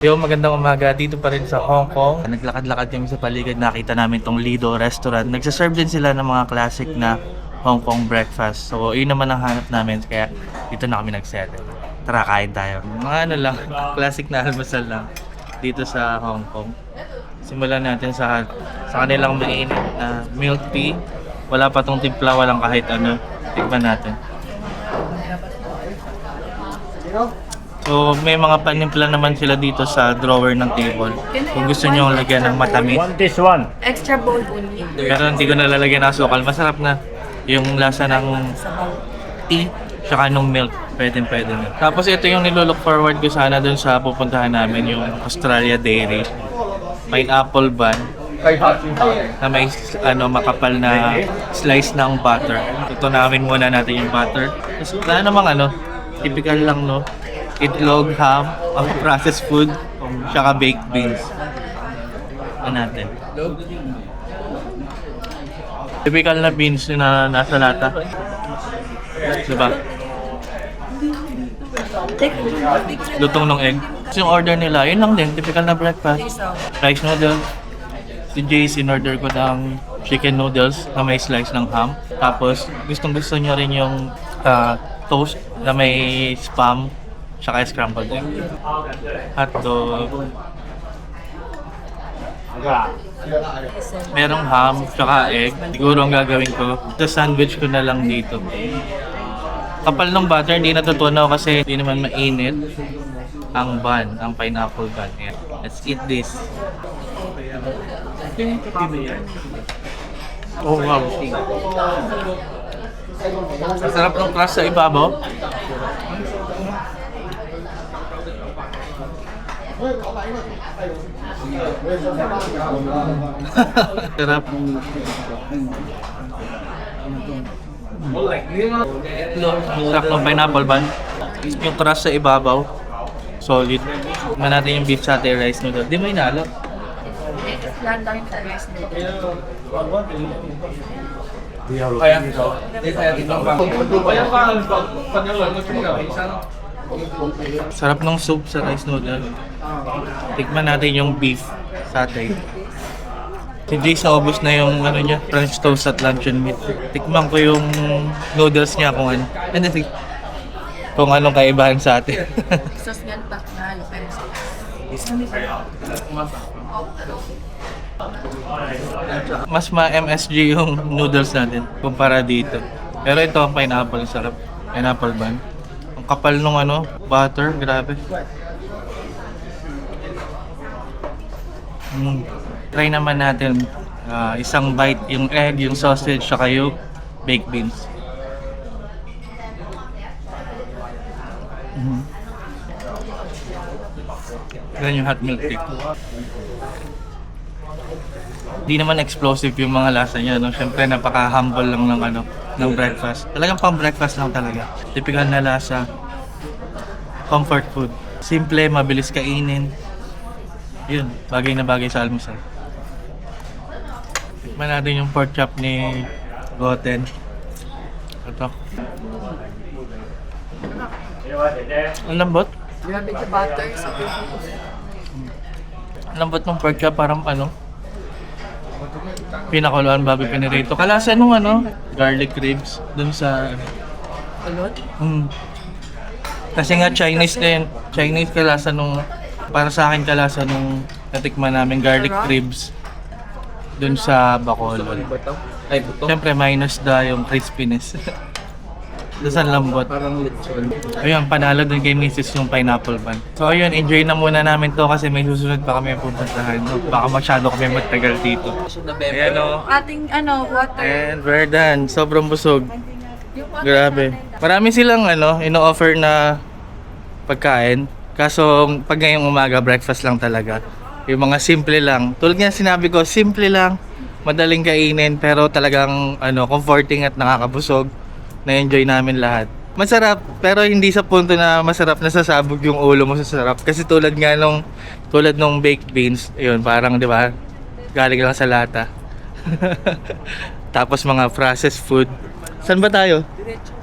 Yo, magandang umaga. Dito pa rin sa Hong Kong. Naglakad-lakad kami sa paligid. Nakita namin tong Lido Restaurant. Nagsaserve din sila ng mga classic na Hong Kong breakfast. So, yun naman ang hanap namin. Kaya dito na kami nag-settle. Tara, kain tayo. Mga ano lang, classic na almusal lang dito sa Hong Kong. Simulan natin sa kanilang mainit na milk tea. Wala pa tong timpla, walang kahit ano. Tikman natin. So, may mga panimpla naman sila dito sa drawer ng table. Kung gusto nyo lagyan ng matamis. This one. Extra bowl only. Pero hindi ko nalalagyan ng asukal. Masarap na yung lasa ng tea tsaka nung milk. Pwede na. Tapos ito yung nilook forward ko sana dun sa pupuntahan namin, yung Australia Dairy. Pineapple bun na may makapal na slice ng butter. Tutunawin muna natin yung butter. Tapos wala namang typical lang itlog, ham, processed food, tsaka baked beans. Ano natin? Typical na beans na nasa lata. Diba? Lutong ng egg. Yung order nila, yun lang din. Typical na breakfast. Rice noodles. Si Jace, in-order ko ng chicken noodles na may slice ng ham. Tapos, gustong-gusto nyo rin yung toast na may spam tsaka scrambled egg. Hotdog. Merong ham tsaka egg. Siguro ang gagawin ko, ito sandwich ko na lang dito. Kapal ng butter, hindi natutunaw kasi hindi naman mainit ang bun, ang pineapple bun. Yeah. Let's eat this. Oh wow. Masarap ng crust sa ibabaw. Sarap. Sarap ng pineapple bun. Yung crust sa ibabaw, solid. Tignan natin yung beef satay rice noodle. Di mo inalo? Yan lang yung rice noodle. Sarap ng soup sa rice noodle. Tikman natin yung beef satay. Si Jace naubos na yung niya, French toast at luncheon meat. Tikman ko yung noodles niya kung ano. Kung anong kaibahan sa atin. Sauce yan pa na lupin sauce. Mas ma-MSG yung noodles natin kumpara dito. Pero ito ang pineapple, sarap. Pineapple bun. Ang kapal nung butter, grabe. Try naman natin isang bite yung egg, yung sausage, saka yung baked beans. Yan yung hot milk tea. Hindi naman explosive yung mga lasa niya, no? Siyempre napaka-humble lang ng breakfast. Talagang pang breakfast lang talaga. Typical na lasa. Comfort food. Simple, mabilis kainin. Yun, bagay na bagay sa almusal. Tikman natin yung pork chop ni Goten. Ito. Ang lambot. Grabe yung butter sa Ang lambot ng pork chop, parang pinakuluan babi pinirito. Kalasa nung garlic ribs dun sa ulot. Kasi nga Chinese din. Chinese kalasa nung, para sa akin kalasa nung natikman namin garlic ribs dun sa Bacolod. Siyempre minus yung crispiness. Doon sa lambot. Ayun, panalo din kay Mrs. yung pineapple bun. So ayun, enjoy na muna namin to kasi may susunod pa kami pupuntahan. Baka masyado kami magtagal dito. Ayan Ating water. And we're done. Sobrang busog. Grabe. Marami silang ino-offer na pagkain. Kaso pag ngayong umaga, breakfast lang talaga. Yung mga simple lang. Tulad nga sinabi ko, simple lang. Madaling kainin pero talagang comforting at nakakabusog. Na-enjoy namin lahat. Masarap, pero hindi sa punto na masarap na sasabog yung ulo mo sa sarap. Kasi tulad nung baked beans, yun, parang, di ba, galing lang sa lata. Tapos mga processed food. Saan ba tayo?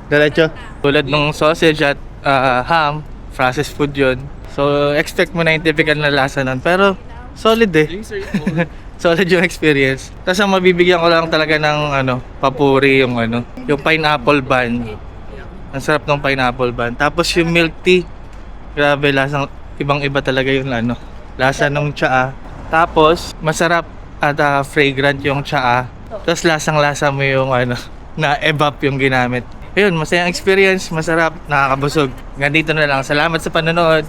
Diretso. Tulad nung sausage at ham, processed food yun. So, expect mo na yung typical na lasa nun. Pero, solid eh. Solid yung experience. Tapos ang mabibigyan ko lang talaga ng papuri yung yung pineapple bun. Ang sarap ng pineapple bun. Tapos yung milk tea. Grabe, lasang ibang-iba talaga yung lasa ng tsaa. Tapos, masarap at fragrant yung tsaa. Tapos lasang-lasa mo yung na evap yung ginamit. Ayun, masayang experience, masarap, nakakabusog. Ganito na lang. Salamat sa panonood.